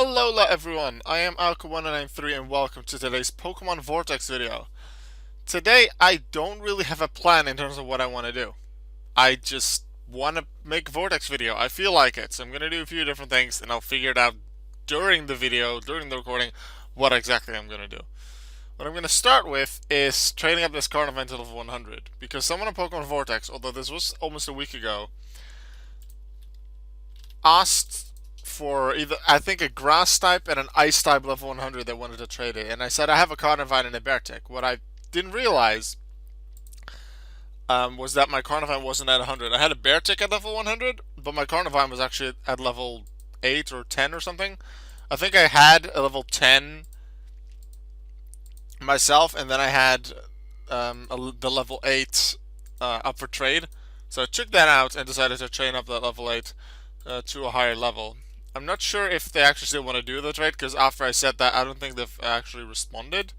Alola everyone, I am Alka1993 and welcome to today's Pokemon Vortex video. Today I don't really have a plan in terms of what I want to do. I just want to make a Vortex video. I feel like it, so I'm going to do a few different things and I'll figure it out during the video, during the recording, what exactly I'm going to do. What I'm going to start with is training up this Carnivine to level 100, because someone on Pokemon Vortex, although this was almost a week ago, asked for either, I think, a grass type and an ice type level 100 that wanted to trade it. And I said I have a Carnivine and a Beartic. What I didn't realize was that my Carnivine wasn't at 100. I had a Beartic at level 100, but my Carnivine was actually at level 8 or 10 or something. I think I had a level 10 myself, and then I had the level 8 up for trade. So I took that out and decided to train up that level 8 to a higher level. I'm not sure if they actually still want to do the trade, because after I said that, I don't think they've actually responded.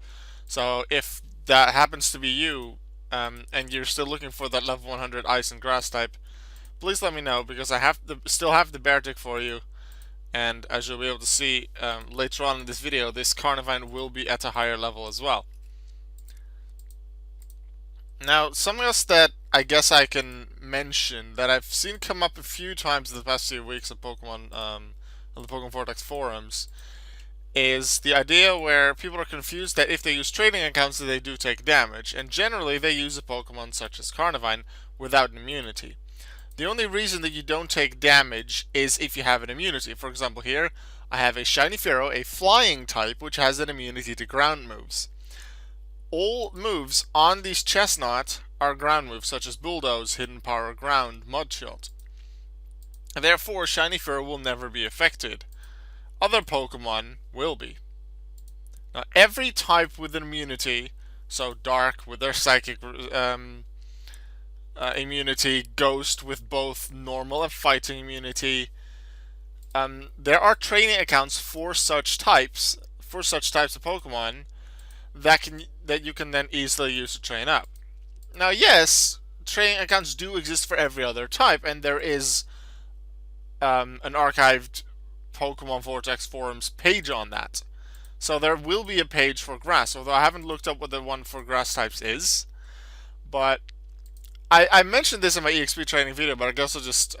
So if that happens to be you, and you're still looking for that level 100 ice and grass type, please let me know, because I still have the Beartic for you. And as you'll be able to see later on in this video, this Carnivine will be at a higher level as well. Now, something else that I guess I can mention that I've seen come up a few times in the past few weeks on Pokemon, on the Pokemon Vortex forums, is the idea where people are confused that if they use trading accounts, that they do take damage, and generally they use a Pokemon such as Carnivine without an immunity. The only reason that you don't take damage is if you have an immunity. For example, here I have a Shiny Pharaoh, a flying type, which has an immunity to ground moves. All moves on these Chestnut are ground moves, such as Bulldoze, Hidden Power, Ground, Mudshot. Therefore, Shiny Pharaoh will never be affected. Other Pokemon will be. Now, every type with an immunity, so Dark with their Psychic immunity, Ghost with both normal and fighting immunity, there are training accounts for such types of Pokemon that you can then easily use to train up. Now, yes, training accounts do exist for every other type, and there is an archived Pokemon Vortex forums page on that. So there will be a page for grass, although I haven't looked up what the one for grass types is. But I mentioned this in my EXP training video, but I guess I'll just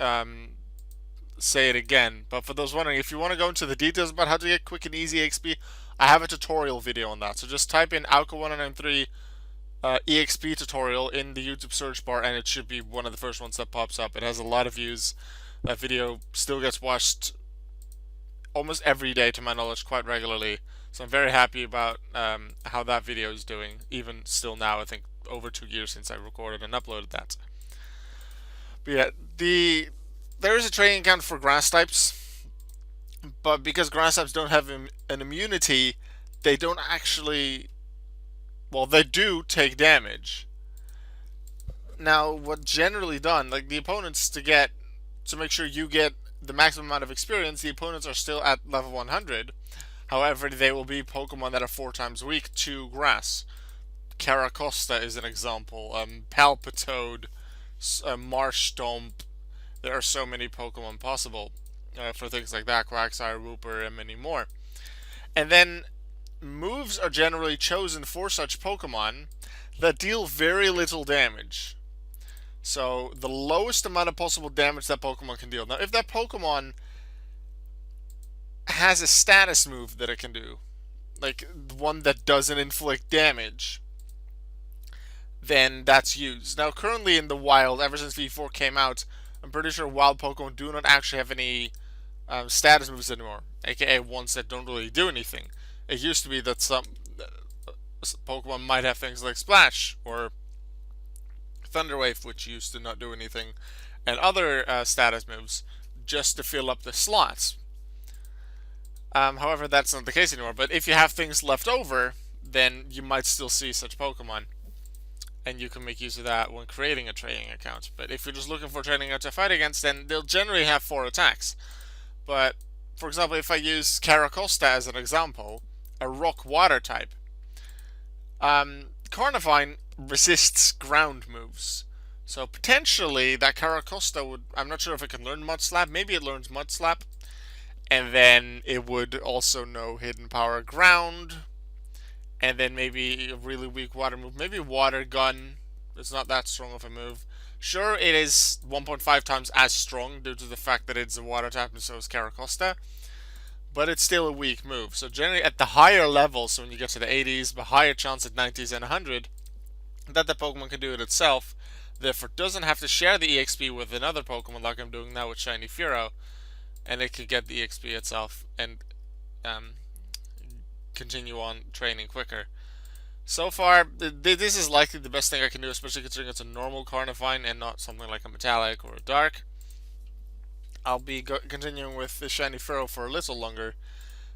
say it again. But for those wondering, if you want to go into the details about how to get quick and easy EXP, I have a tutorial video on that. So just type in Alka1993 EXP tutorial in the YouTube search bar, and it should be one of the first ones that pops up. It has a lot of views. That video still gets watched almost every day, to my knowledge, quite regularly. So I'm very happy about how that video is doing, even still now. I think over 2 years since I recorded and uploaded that. But yeah, there is a training account for grass types, but because grass types don't have an immunity, they don't actually, well, they do take damage. Now, what's generally done, like the opponents, to make sure you get the maximum amount of experience, the opponents are still at level 100. However, they will be Pokemon that are 4 times weak to grass. Caracosta is an example. Palpitoad, Marshtomp. There are so many Pokemon possible for things like that. Quagsire, Wooper, and many more. And then moves are generally chosen for such Pokemon that deal very little damage. So the lowest amount of possible damage that Pokemon can deal. Now, if that Pokemon has a status move that it can do, like one that doesn't inflict damage, then that's used. Now, currently in the wild, ever since V4 came out, I'm pretty sure wild Pokemon do not actually have any status moves anymore, aka ones that don't really do anything. It used to be that some Pokemon might have things like Splash or Thunder Wave, which used to not do anything, and other status moves just to fill up the slots. However, that's not the case anymore. But if you have things left over, then you might still see such Pokemon, and you can make use of that when creating a training account. But if you're just looking for a training account to fight against, then they'll generally have 4 attacks. But, for example, if I use Caracosta as an example, a rock-water type, Carnivine resists ground moves. So potentially that Caracosta would, I'm not sure if it can learn Mud Slap, maybe it learns Mud Slap, and then it would also know Hidden Power Ground, and then maybe a really weak water move. Maybe Water Gun. It's not that strong of a move. Sure, it is 1.5 times as strong due to the fact that it's a water type and so is Caracosta, but it's still a weak move. So generally at the higher levels, so when you get to the 80s, the higher chance at 90s and 100, that the Pokemon can do it itself, therefore doesn't have to share the EXP with another Pokemon like I'm doing now with Shiny Furo, and it could get the EXP itself and um, continue on training quicker. So far, this is likely the best thing I can do, especially considering it's a normal Carnivine and not something like a Metallic or a Dark. I'll be continuing with the Shiny Furo for a little longer,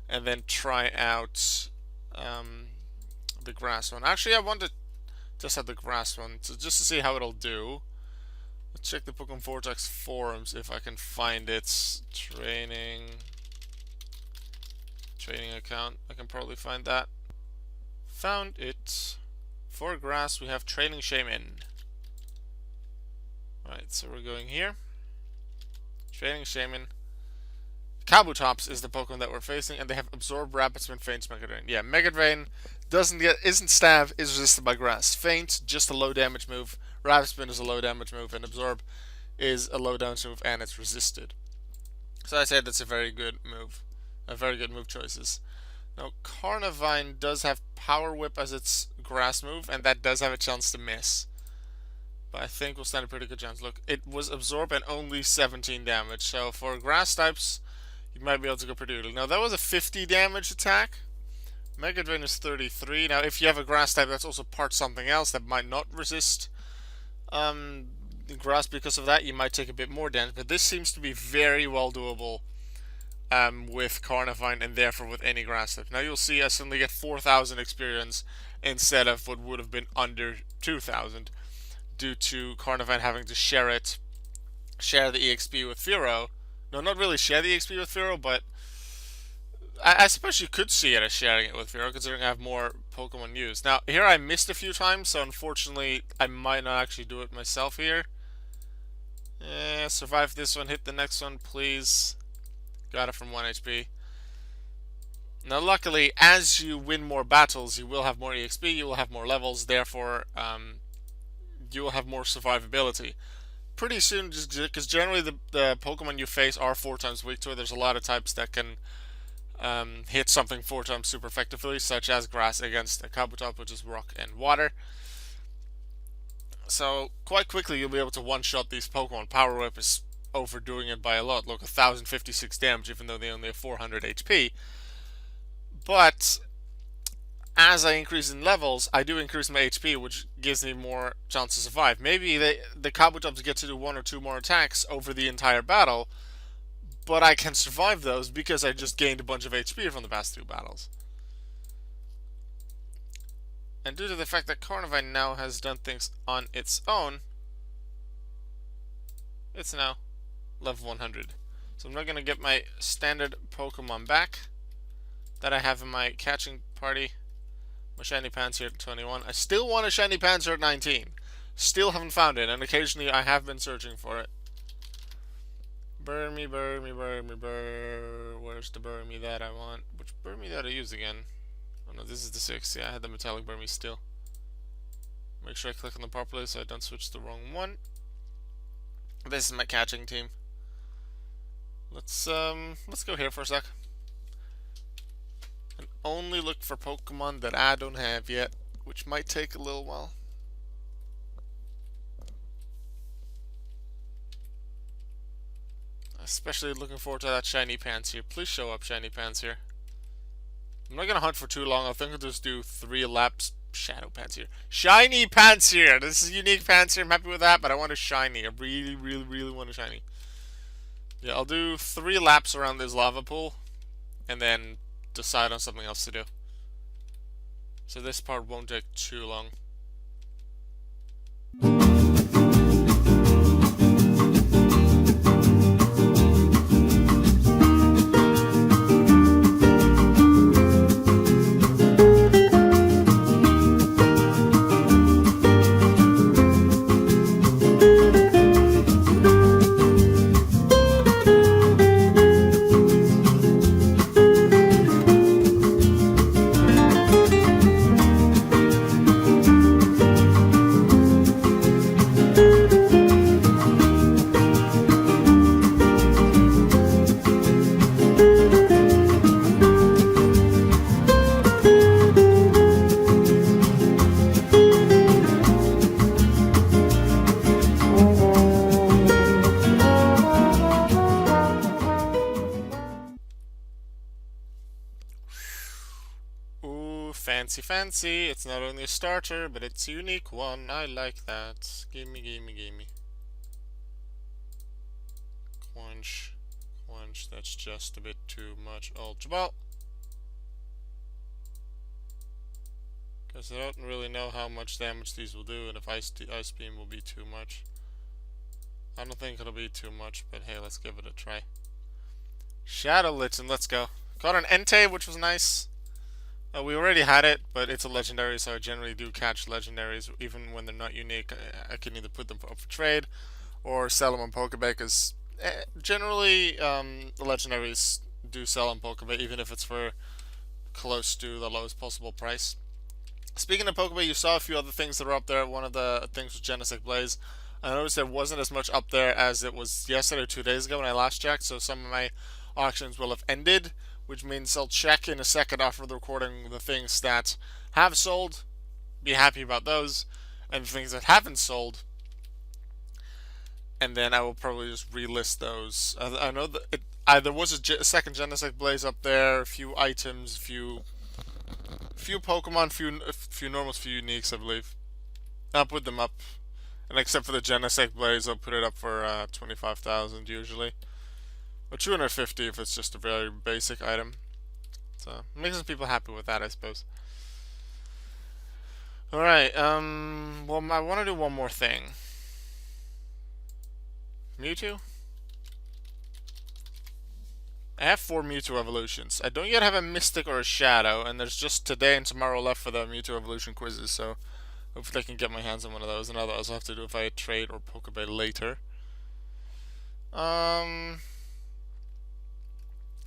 and then try out the Grass one. Actually, I want to test out the Grass one, so just to see how it'll do. Let's check the Pokémon Vortex forums if I can find its training account. I can probably find that. Found it. For Grass, we have Training Shaman. Alright, so we're going here. Training Shaman. Kabutops is the Pokemon that we're facing, and they have Absorb, Rapid Spin, Feint, Mega Drain. Yeah, Mega Drain isn't Stab, is resisted by Grass. Feint, just a low damage move. Rapid Spin is a low damage move, and Absorb is a low damage move, and it's resisted. So I say that's a very good move. A very good move choices. Now, Carnivine does have Power Whip as its Grass move, and that does have a chance to miss. But I think we'll stand a pretty good chance. Look, it was Absorb and only 17 damage, so for Grass types, you might be able to go pretty early. Now, that was a 50 damage attack. Mega Drain is 33. Now, if you have a Grass type, that's also part something else that might not resist Grass because of that. You might take a bit more damage, but this seems to be very well doable with Carnivine and therefore with any Grass type. Now, you'll see I suddenly get 4,000 experience instead of what would have been under 2,000 due to Carnivine having to share the EXP with Furo. No, not really share the EXP with Furo, but I suppose you could see it as sharing it with Furo, considering I have more Pokemon used. Now, here I missed a few times, so unfortunately, I might not actually do it myself here. Survive this one, hit the next one, please. Got it from 1 HP. Now, luckily, as you win more battles, you will have more EXP, you will have more levels, therefore, you will have more survivability. Pretty soon, just because generally the Pokemon you face are 4 times weak to it. There's a lot of types that can hit something 4 times super effectively, such as Grass against a Kabutops, which is Rock and Water. So quite quickly you'll be able to one-shot these Pokemon. Power Whip is overdoing it by a lot. Look, 1,056 damage, even though they only have 400 HP. But as I increase in levels, I do increase my HP, which gives me more chance to survive. Maybe the Kabutops get to do 1 or 2 more attacks over the entire battle, but I can survive those because I just gained a bunch of HP from the past 2 battles. And due to the fact that Carnivine now has done things on its own, it's now level 100. So I'm not going to get my standard Pokemon back that I have in my catching party. My Shiny Pansear at 21. I still want a Shiny Pansear at 19. Still haven't found it, and occasionally I have been searching for it. Burmy. Where's the Burmy that I want? Which Burmy that I use again? Oh no, this is the 6. Yeah, I had the metallic Burmy still. Make sure I click on the properly so I don't switch the wrong one. This is my catching team. Let's go here for a sec. And only look for Pokemon that I don't have yet, which might take a little while. Especially looking forward to that Shiny Pansear. Please show up, Shiny Pansear. I'm not gonna hunt for too long. I think I'll just do 3 laps. Shadow Pansear. Shiny Pansear! This is a unique Pansear. I'm happy with that, but I want a shiny. I really want a shiny. Yeah, I'll do 3 laps around this lava pool, and then decide on something else to do. So this part won't take too long. Fancy, fancy. It's not only a starter, but it's a unique one. I like that. Gimme, gimme, gimme. Quench. Quench. That's just a bit too much. Ultra Ball. Because I don't really know how much damage these will do, and if Ice Beam will be too much. I don't think it'll be too much, but hey, let's give it a try. Shadow Lichen, let's go. Got an Entei, which was nice. We already had it, but it's a legendary, so I generally do catch legendaries, even when they're not unique. I can either put them up for trade, or sell them on Pokebay, because generally, the legendaries do sell on Pokebay, even if it's for close to the lowest possible price. Speaking of Pokebay, you saw a few other things that were up there. One of the things was Genesect Blaze. I noticed there wasn't as much up there as it was yesterday or 2 days ago when I last checked, so some of my auctions will have ended, which means I'll check in a second after the recording the things that have sold, be happy about those, and the things that haven't sold, and then I will probably just relist those. I know that there was a second Genesect Blaze up there, a few items, a few Pokemon, few normals, few uniques, I believe. I'll put them up. And except for the Genesect Blaze, I'll put it up for 25,000 usually. Or 250 if it's just a very basic item. So, it makes some people happy with that, I suppose. Alright, well, I want to do one more thing. Mewtwo? I have 4 Mewtwo evolutions. I don't yet have a Mystic or a Shadow, and there's just today and tomorrow left for the Mewtwo evolution quizzes, so hopefully I can get my hands on one of those, and otherwise I'll have to do if I trade or Pokebay later.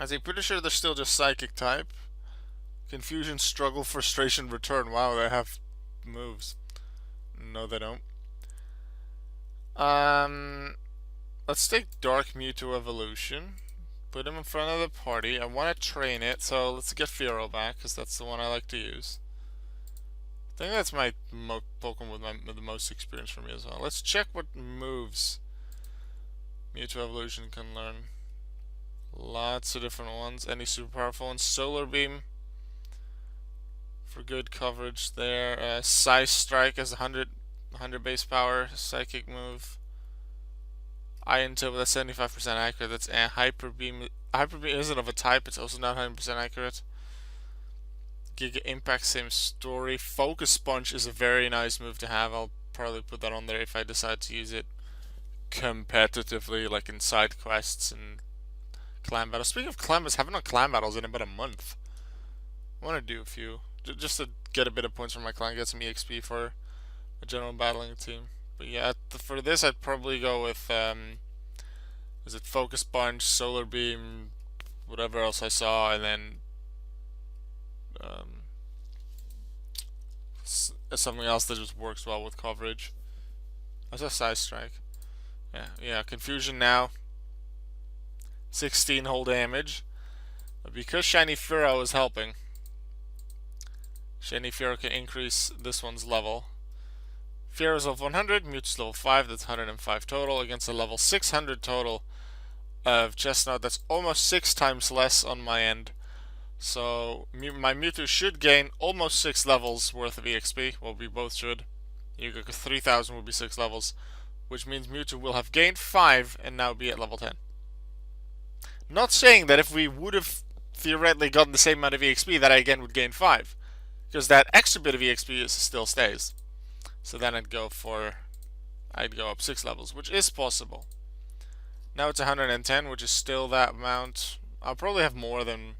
I think pretty sure they're still just Psychic type. Confusion, Struggle, Frustration, Return. Wow, they have moves. No, they don't. Let's take Dark Mewtwo evolution. Put him in front of the party. I want to train it, so let's get Fearow back, because that's the one I like to use. I think that's my Pokemon with the most experience for me as well. Let's check what moves Mewtwo evolution can learn. Lots of different ones. Any super powerful ones. Solar Beam for good coverage there. Size Strike as 100 base power. Psychic move. Iron Tip, that's 75% accurate. That's Hyper Beam. Hyper Beam isn't of a type, it's also not 100% accurate. Giga Impact, same story. Focus Sponge is a very nice move to have. I'll probably put that on there if I decide to use it competitively, like in side quests and clan battles. Speaking of clan battles, haven't done clan battles in about a month. I want to do a few, just to get a bit of points for my clan, get some EXP for a general battling team. But yeah, for this I'd probably go with, is it Focus Sponge, Solar Beam, whatever else I saw, and then something else that just works well with coverage. I saw Size Strike. Yeah, Confusion now. 16 whole damage. But because Shiny Fearow is helping, Shiny Fearow can increase this one's level. Fearow's level 100, Mewtwo's level 5, that's 105 total, against a level 600 total of Chestnut. That's almost 6 times less on my end. So my Mewtwo should gain almost 6 levels worth of EXP. Well, we both should. You go 3,000 would be 6 levels, which means Mewtwo will have gained 5 and now be at level 10. Not saying that if we would have theoretically gotten the same amount of EXP that I again would gain 5, because that extra bit of EXP still stays. So then I'd go up 6 levels, which is possible. Now it's 110, which is still that amount. I'll probably have more than...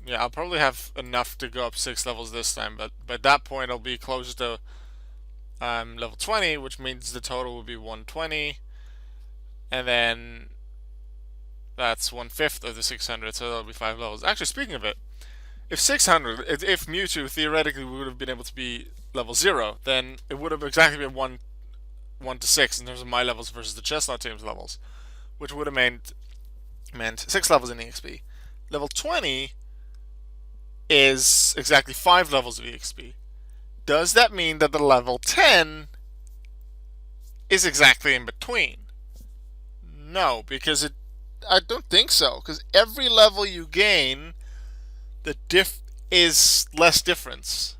Yeah, I'll probably have enough to go up 6 levels this time, but by that point I'll be closer to level 20, which means the total will be 120. And then that's 1/5 of the 600, so that'll be 5 levels. Actually, speaking of it, if Mewtwo theoretically would have been able to be level 0, then it would have exactly been 1 to 6 in terms of my levels versus the Chestnut team's levels, which would have meant 6 levels in EXP. Level 20 is exactly 5 levels of EXP. Does that mean that the level 10 is exactly in between? No, because I don't think so, because every level you gain, is less difference.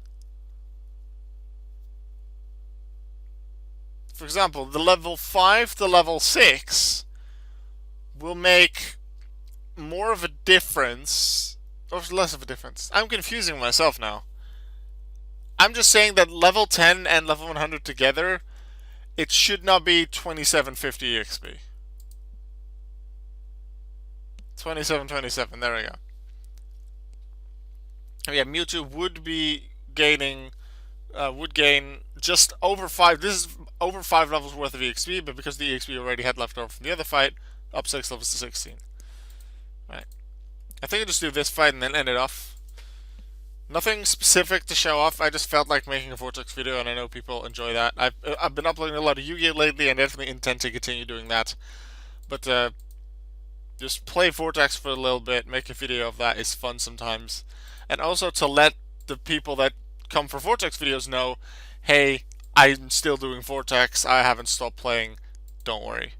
For example, the level 5 to level 6 will make more of a difference, or less of a difference. I'm confusing myself now. I'm just saying that level 10 and level 100 together, it should not be 2750 EXP. 2727, there we go. Yeah, Mewtwo would be gaining, would gain just over 5. This is over 5 levels worth of EXP, but because the EXP already had left over from the other fight, up 6 levels to 16. Right. I think I'll just do this fight and then end it off. Nothing specific to show off. I just felt like making a Vortex video, and I know people enjoy that. I've been uploading a lot of Yu-Gi-Oh lately, and definitely intend to continue doing that. But just play Vortex for a little bit, make a video of that is fun sometimes, and also to let the people that come for Vortex videos know, hey, I'm still doing Vortex. I haven't stopped playing. Don't worry.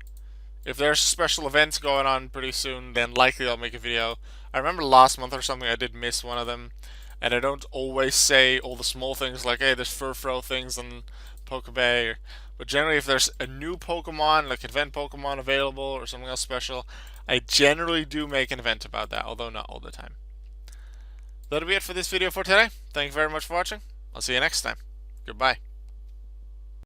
If there's special events going on pretty soon, then likely I'll make a video. I remember last month or something I did miss one of them, and I don't always say all the small things like, hey, there's Furfro things on Pokebay, but generally if there's a new Pokemon, like event Pokemon available or something else special, I generally do make an event about that, although not all the time. That'll be it for this video for today. Thank you very much for watching. I'll see you next time. Goodbye.